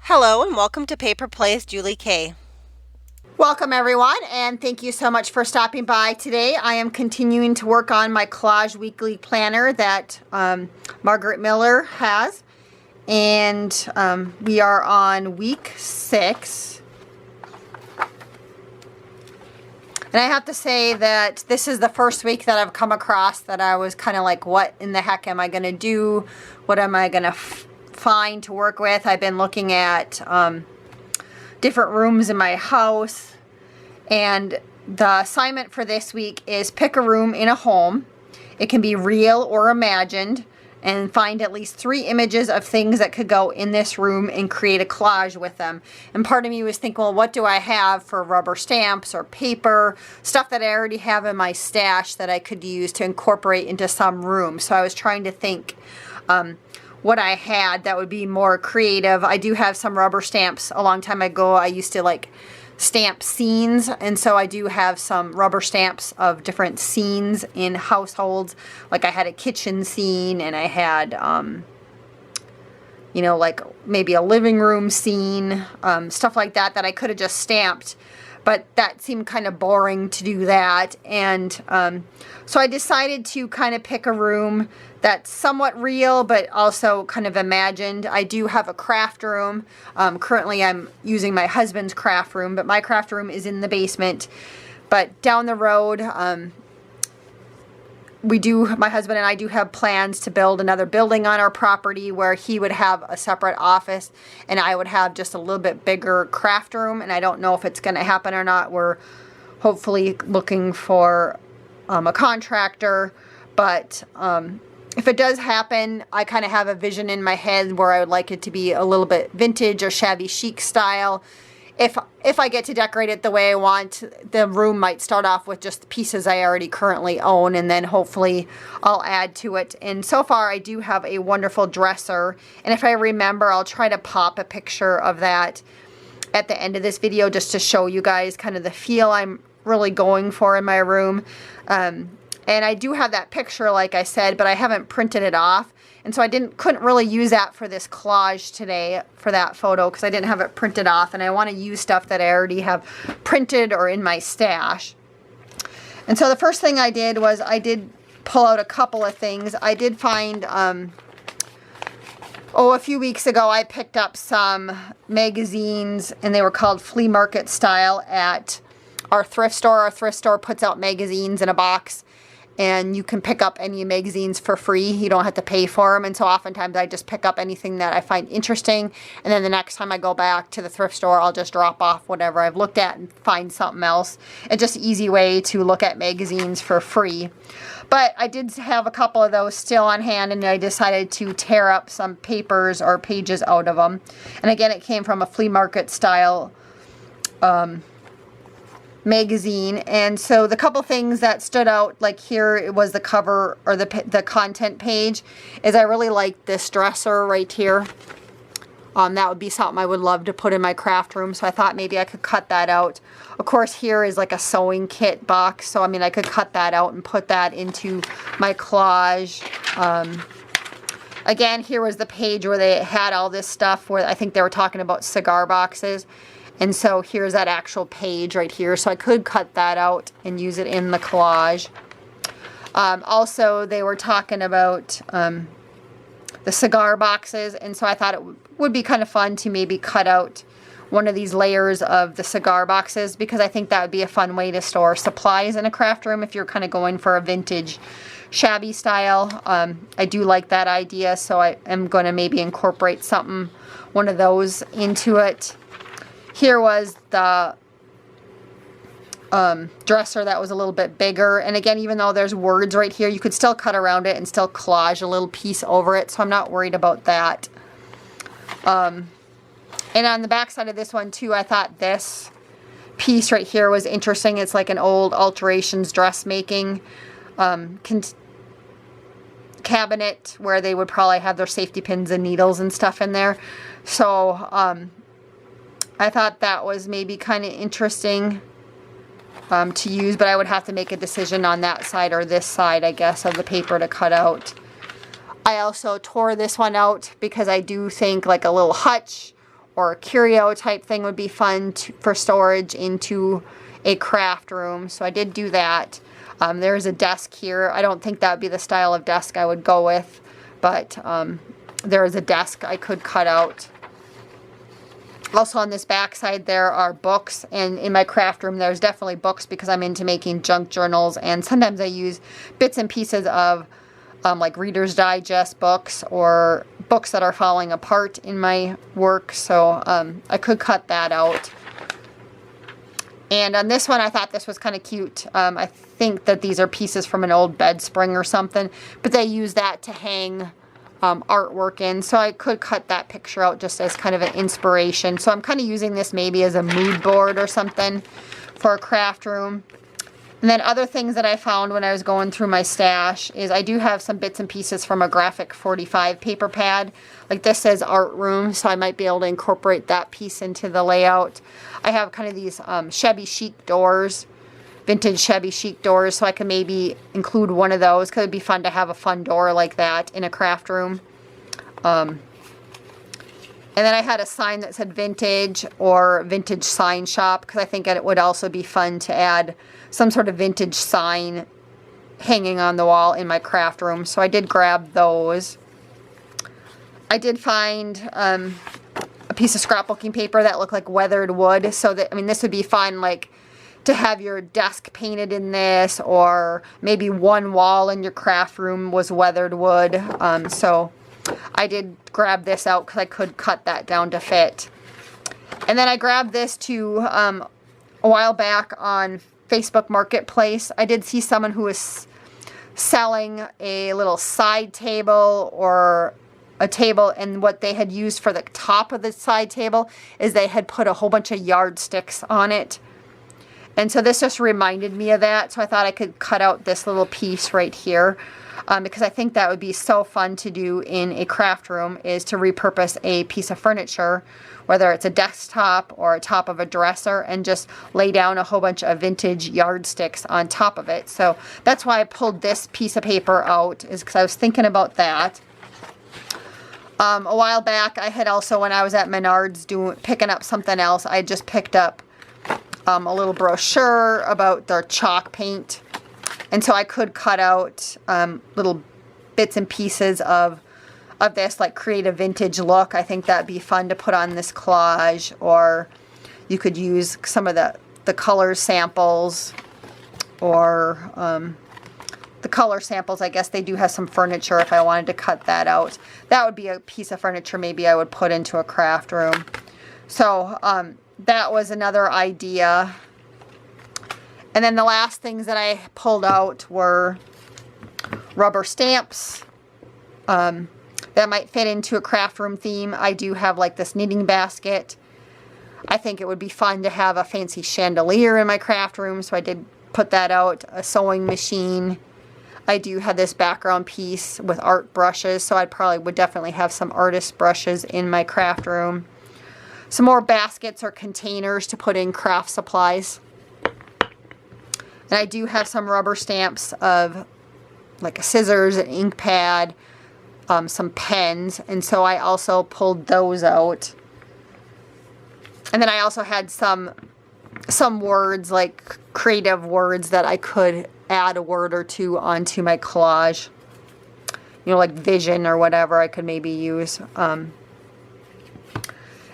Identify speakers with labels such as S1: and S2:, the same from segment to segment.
S1: Hello and welcome to Paper Plays Julie K.
S2: Welcome everyone, and thank you so much for stopping by today. I am continuing to work on my Collage weekly planner that Margarete Miller has, and we are on week 6. And I have to say that this is the first week that I've come across that I was kind of like, what in the heck am I going to do? What am I going to find to work with? I've been looking at different rooms in my house, and the assignment for this week is pick a room in a home. It can be real or imagined, and find at least 3 images of things that could go in this room and create a collage with them. And part of me was thinking, well, what do I have for rubber stamps or paper, stuff that I already have in my stash that I could use to incorporate into some room. So I was trying to think what I had that would be more creative. I do have some rubber stamps. A long time ago I used to like stamp scenes, and so I do have some rubber stamps of different scenes in households. Like I had a kitchen scene, and I had you know, like maybe a living room scene, stuff like that that I could have just stamped, but that seemed kind of boring to do that. And so I decided to kind of pick a room that's somewhat real but also kind of imagined. I do have a craft room. Currently I'm using my husband's craft room, but my craft room is in the basement. But down the road, my husband and I do have plans to build another building on our property where he would have a separate office and I would have just a little bit bigger craft room. And I don't know if it's going to happen or not. We're hopefully looking for a contractor, but if it does happen, I kind of have a vision in my head where I would like it to be a little bit vintage or shabby chic style. If I get to decorate it the way I want, the room might start off with just the pieces I already currently own, and then hopefully I'll add to it. And so far I do have a wonderful dresser, and if I remember, I'll try to pop a picture of that at the end of this video just to show you guys kind of the feel I'm really going for in my room. And I do have that picture, like I said, but I haven't printed it off. And so I couldn't really use that for this collage today for that photo because I didn't have it printed off, and I want to use stuff that I already have printed or in my stash. And so the first thing I did was I did pull out a couple of things. I did find, a few weeks ago I picked up some magazines, and they were called flea market style at our thrift store. Our thrift store puts out magazines in a box, and you can pick up any magazines for free. You don't have to pay for them. And so oftentimes I just pick up anything that I find interesting. And then the next time I go back to the thrift store, I'll just drop off whatever I've looked at and find something else. It's just an easy way to look at magazines for free. But I did have a couple of those still on hand, and I decided to tear up some papers or pages out of them. And again, it came from a flea market style magazine. And so the couple things that stood out, like here it was the cover or the content page, is I really like this dresser right here. That would be something I would love to put in my craft room, so I thought maybe I could cut that out. Of course, here is like a sewing kit box, so I mean I could cut that out and put that into my collage. Again, here was the page where they had all this stuff where I think they were talking about cigar boxes. And so here's that actual page right here. So I could cut that out and use it in the collage. Also, they were talking about the cigar boxes. And so I thought it would be kind of fun to maybe cut out one of these layers of the cigar boxes, because I think that would be a fun way to store supplies in a craft room if you're kind of going for a vintage shabby style. I do like that idea, so I am going to maybe incorporate one of those into it. Here was the dresser that was a little bit bigger. And again, even though there's words right here, you could still cut around it and still collage a little piece over it. So I'm not worried about that. And on the back side of this one too, I thought this piece right here was interesting. It's like an old alterations dressmaking cabinet where they would probably have their safety pins and needles and stuff in there. So I thought that was maybe kind of interesting to use, but I would have to make a decision on that side or this side, I guess, of the paper to cut out. I also tore this one out because I do think like a little hutch or a curio type thing would be fun for storage into a craft room. So I did do that. There's a desk here. I don't think that would be the style of desk I would go with, but there is a desk I could cut out. Also on this back side there are books, and in my craft room there's definitely books because I'm into making junk journals, and sometimes I use bits and pieces of like Reader's Digest books or books that are falling apart in my work, so I could cut that out. And on this one I thought this was kind of cute. I think that these are pieces from an old bed spring or something, but they use that to hang artwork in, so I could cut that picture out just as kind of an inspiration. So I'm kind of using this maybe as a mood board or something for a craft room. And then other things that I found when I was going through my stash is I do have some bits and pieces from a graphic 45 paper pad. Like this says art room, so I might be able to incorporate that piece into the layout. I have kind of these shabby chic doors, vintage shabby chic doors, so I can maybe include one of those because it'd be fun to have a fun door like that in a craft room. And then I had a sign that said vintage or vintage sign shop because I think it would also be fun to add some sort of vintage sign hanging on the wall in my craft room. So I did grab those. I did find a piece of scrapbooking paper that looked like weathered wood, so that, I mean, this would be fun like to have your desk painted in this, or maybe one wall in your craft room was weathered wood. So I did grab this out because I could cut that down to fit. And then I grabbed this too a while back on Facebook Marketplace. I did see someone who was selling a little side table or a table, and what they had used for the top of the side table is they had put a whole bunch of yardsticks on it. And so this just reminded me of that, so I thought I could cut out this little piece right here because I think that would be so fun to do in a craft room, is to repurpose a piece of furniture, whether it's a desktop or a top of a dresser, and just lay down a whole bunch of vintage yardsticks on top of it. So that's why I pulled this piece of paper out, is because I was thinking about that. A while back, I had also, when I was at Menards picking up something else, I just picked up a little brochure about their chalk paint. And so I could cut out little bits and pieces of this, like create a vintage look. I think that'd be fun to put on this collage, or you could use some of the color samples, or the color samples, I guess they do have some furniture if I wanted to cut that out. That would be a piece of furniture maybe I would put into a craft room. So that was another idea. And then the last things that I pulled out were rubber stamps that might fit into a craft room theme. I do have like this knitting basket. I think it would be fun to have a fancy chandelier in my craft room, so I did put that out. A sewing machine. I do have this background piece with art brushes, so I probably would definitely have some artist brushes in my craft room. Some more baskets or containers to put in craft supplies. And I do have some rubber stamps of like scissors, an ink pad, some pens, and so I also pulled those out. And then I also had some words, like creative words, that I could add a word or two onto my collage. You know, like vision or whatever I could maybe use.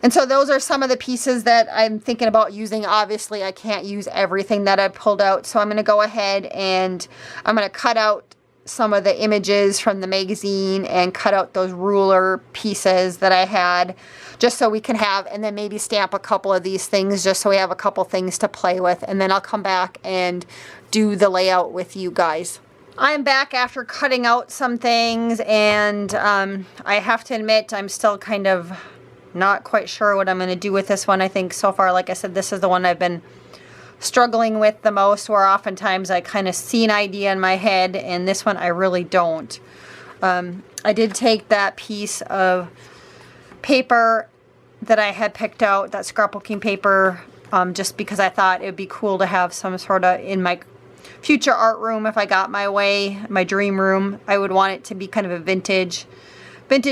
S2: And so those are some of the pieces that I'm thinking about using. Obviously, I can't use everything that I pulled out, so I'm going to go ahead and I'm going to cut out some of the images from the magazine and cut out those ruler pieces that I had, just so we can have, and then maybe stamp a couple of these things just so we have a couple things to play with, and then I'll come back and do the layout with you guys. I'm back after cutting out some things, and I have to admit I'm still kind of not quite sure what I'm going to do with this one. I think so far, like I said, this is the one I've been struggling with the most, where oftentimes I kind of see an idea in my head, and this one I really don't. I did take that piece of paper that I had picked out, that scrapbooking paper, just because I thought it would be cool to have some sort of, in my future art room, if I got my way, my dream room, I would want it to be kind of a vintage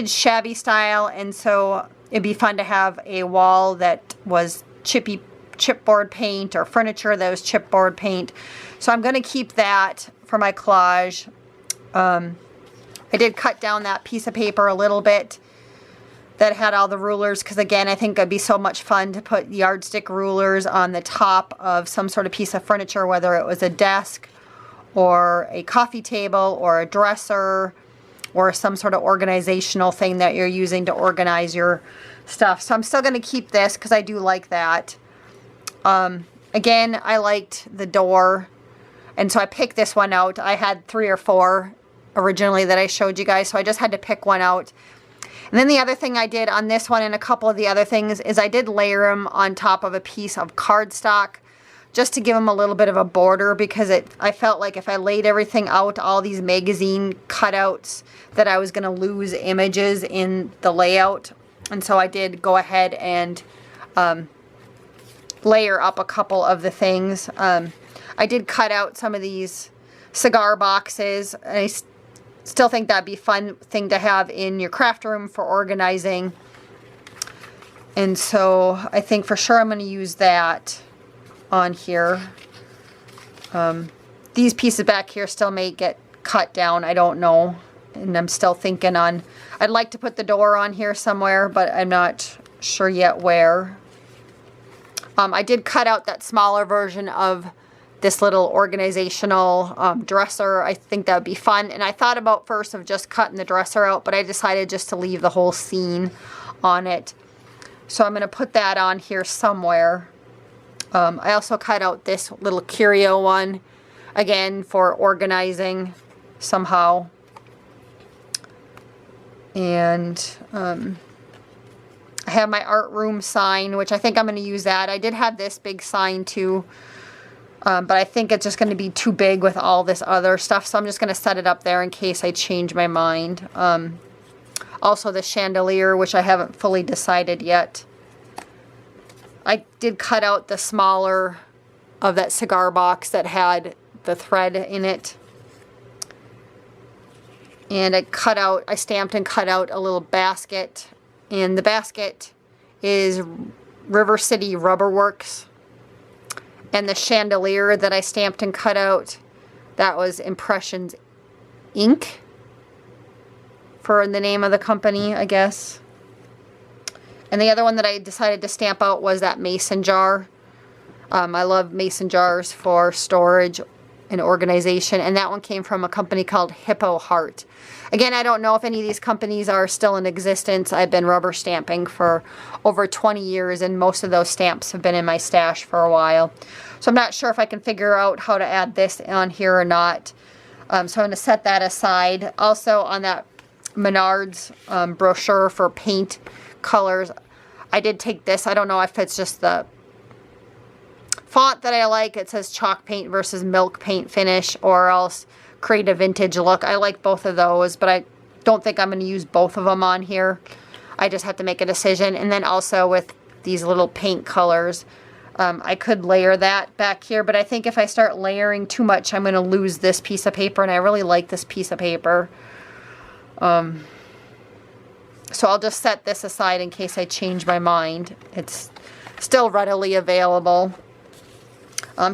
S2: shabby style. And so it'd be fun to have a wall that was chipboard paint, or furniture that was chipboard paint. So I'm going to keep that for my collage. I did cut down that piece of paper a little bit that had all the rulers, because again, I think it'd be so much fun to put yardstick rulers on the top of some sort of piece of furniture, whether it was a desk or a coffee table or a dresser or some sort of organizational thing that you're using to organize your stuff. So I'm still going to keep this because I do like that. Again, I liked the door, and so I picked this one out. I had 3 or 4 originally that I showed you guys, so I just had to pick one out. And then the other thing I did on this one and a couple of the other things is I did layer them on top of a piece of cardstock just to give them a little bit of a border, because I felt like if I laid everything out, all these magazine cutouts, that I was going to lose images in the layout. And so I did go ahead and layer up a couple of the things. I did cut out some of these cigar boxes. I still think that'd be a fun thing to have in your craft room for organizing. And so I think for sure I'm going to use that on here. These pieces back here still may get cut down. I don't know. And I'm still thinking on, I'd like to put the door on here somewhere, but I'm not sure yet where. I did cut out that smaller version of this little organizational dresser. I think that would be fun. And I thought about first of just cutting the dresser out, but I decided just to leave the whole scene on it. So I'm going to put that on here somewhere. I also cut out this little curio one, again, for organizing somehow. And I have my art room sign, which I think I'm going to use that. I did have this big sign too. But I think it's just going to be too big with all this other stuff. So I'm just going to set it up there in case I change my mind. Also the chandelier, which I haven't fully decided yet. I did cut out the smaller of that cigar box that had the thread in it. And I stamped and cut out a little basket. And the basket is River City Rubber Works. And the chandelier that I stamped and cut out, that was Impressions Inc. for the name of the company, I guess. And the other one that I decided to stamp out was that mason jar. I love mason jars for storage and organization. And that one came from a company called Hippo Heart. Again, I don't know if any of these companies are still in existence. I've been rubber stamping for over 20 years, and most of those stamps have been in my stash for a while. So I'm not sure if I can figure out how to add this on here or not. So I'm going to set that aside. Also on that Menards brochure for paint colors, I did take this. I don't know if it's just the font that I like. It says chalk paint versus milk paint finish, or else create a vintage look. I like both of those, but I don't think I'm going to use both of them on here. I just have to make a decision. And then also with these little paint colors, I could layer that back here, but I think if I start layering too much, I'm going to lose this piece of paper, and I really like this piece of paper. So I'll just set this aside in case I change my mind. It's still readily available.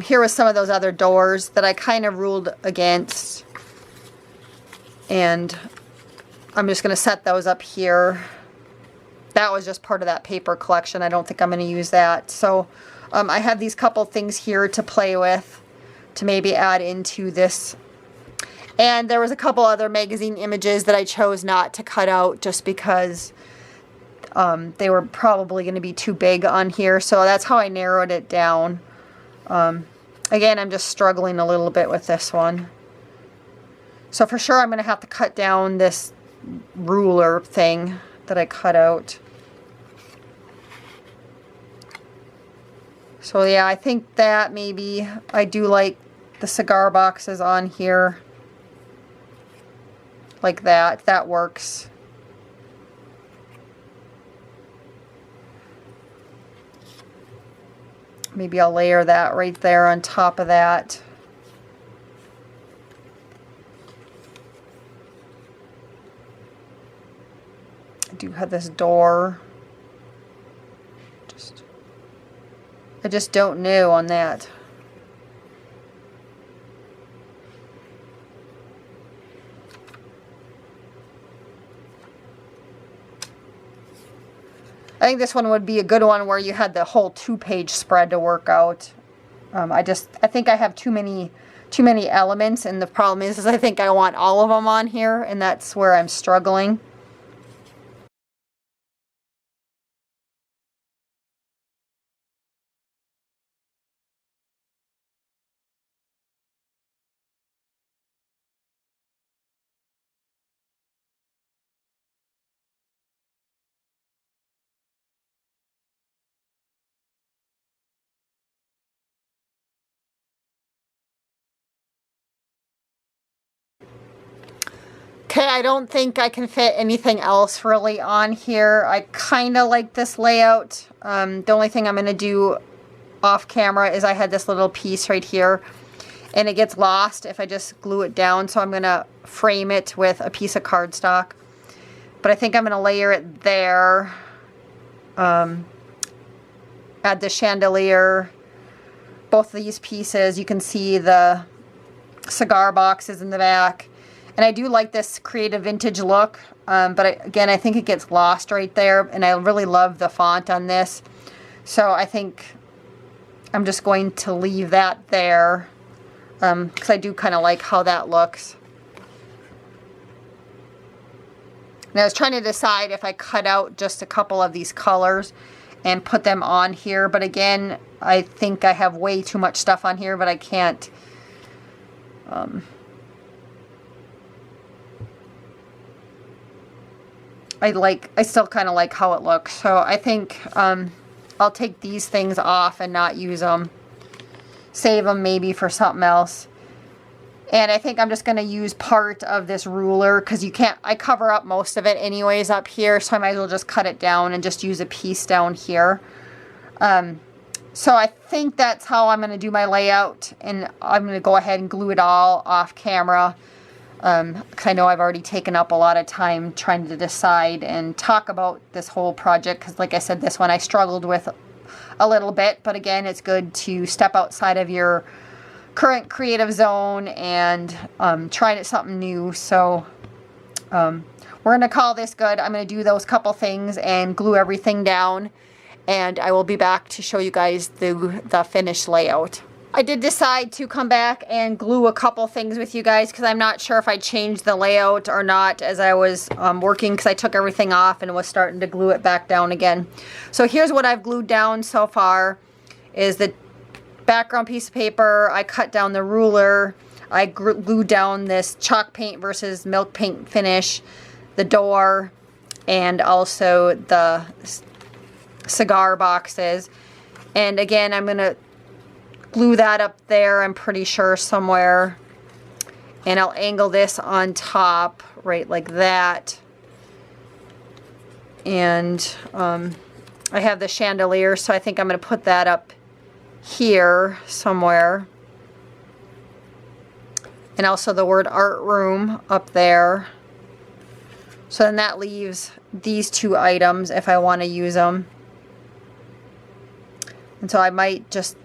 S2: Here was some of those other doors that I kind of ruled against. And I'm just going to set those up here. That was just part of that paper collection. I don't think I'm going to use that. So I have these couple things here to play with to maybe add into this. And there was a couple other magazine images that I chose not to cut out just because they were probably going to be too big on here. So that's how I narrowed it down. Again, I'm just struggling a little bit with this one. So for sure I'm going to have to cut down this ruler thing that I cut out. So yeah, I think that maybe I do like the cigar boxes on here. Like that. That works. Maybe I'll layer that right there on top of that. I do have this door. I just don't know on that. I think this one would be a good one where you had the whole 2-page spread to work out. I think I have too many elements, and the problem is I think I want all of them on here, and that's where I'm struggling. Okay, I don't think I can fit anything else really on here. I kind of like this layout. The only thing I'm going to do off camera is I had this little piece right here, and it gets lost if I just glue it down, so I'm going to frame it with a piece of cardstock. But I think I'm going to layer it there. Add the chandelier. Both of these pieces, you can see the cigar boxes in the back. And I do like this creative vintage look, but again, I think it gets lost right there, and I really love the font on this. So I think I'm just going to leave that there, because I do kind of like how that looks. And I was trying to decide if I cut out just a couple of these colors and put them on here, but again, I think I have way too much stuff on here, but I can't. I still kind of like how it looks, so I think I'll take these things off and not use them. Save them maybe for something else. And I think I'm just going to use part of this ruler, because I cover up most of it anyways up here, so I might as well just cut it down and just use a piece down here. So I think that's how I'm going to do my layout, and I'm going to go ahead and glue it all off camera. Because I know I've already taken up a lot of time trying to decide and talk about this whole project, because like I said, this one I struggled with a little bit, but again, it's good to step outside of your current creative zone and try something new. So we're going to call this good. I'm going to do those couple things and glue everything down, and I will be back to show you guys the finished layout. I did decide to come back and glue a couple things with you guys, because I'm not sure if I changed the layout or not as I was working, because I took everything off and was starting to glue it back down again. So here's what I've glued down so far is the background piece of paper. I cut down the ruler. I glued down this chalk paint versus milk paint finish, the door, and also the cigar boxes. And again, I'm going to glue that up there, I'm pretty sure, somewhere. And I'll angle this on top right like that. And I have the chandelier, so I think I'm going to put that up here somewhere. And also the word art room up there. So then that leaves these two items if I want to use them. And so I might just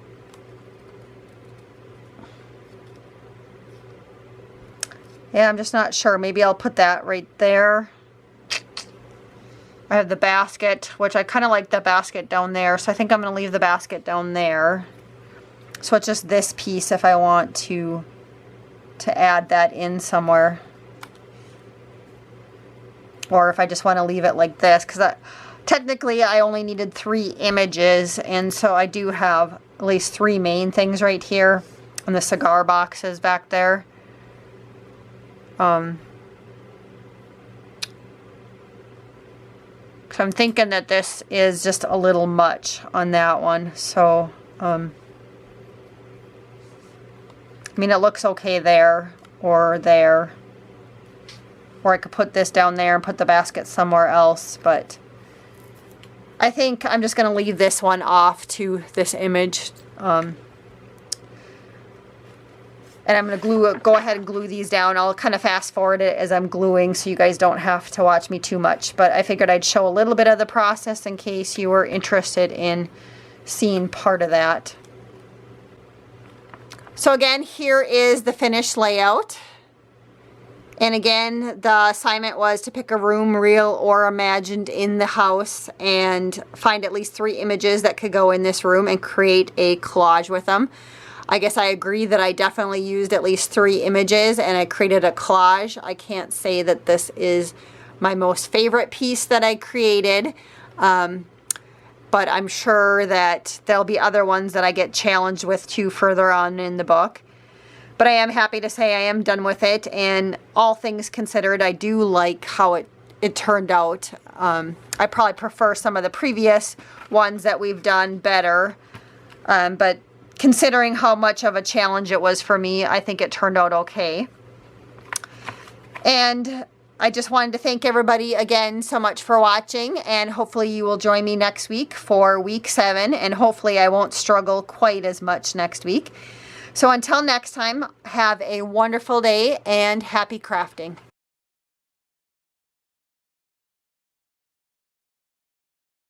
S2: I'm just not sure. Maybe I'll put that right there. I have the basket, which I kind of like the basket down there, so I think I'm going to leave the basket down there. So it's just this piece if I want to add that in somewhere. Or if I just want to leave it like this, because technically I only needed 3 images, and so I do have at least 3 main things right here, and the cigar boxes back there. So I'm thinking that this is just a little much on that one. So, I mean, it looks okay there, or there. Or I could put this down there and put the basket somewhere else, but I think I'm just going to leave this one off to this image. And And I'm going to go ahead and glue these down. I'll kind of fast forward it as I'm gluing so you guys don't have to watch me too much. But I figured I'd show a little bit of the process in case you were interested in seeing part of that. So again, here is the finished layout. And again, the assignment was to pick a room, real or imagined, in the house and find at least 3 images that could go in this room and create a collage with them. I guess I agree that I definitely used at least 3 images and I created a collage. I can't say that this is my most favorite piece that I created, but I'm sure that there'll be other ones that I get challenged with too further on in the book. But I am happy to say I am done with it, and all things considered, I do like how it turned out. I probably prefer some of the previous ones that we've done better, but considering how much of a challenge it was for me, I think it turned out okay. And I just wanted to thank everybody again so much for watching, and hopefully you will join me next week for week 7, and hopefully I won't struggle quite as much next week. So until next time, have a wonderful day and happy crafting.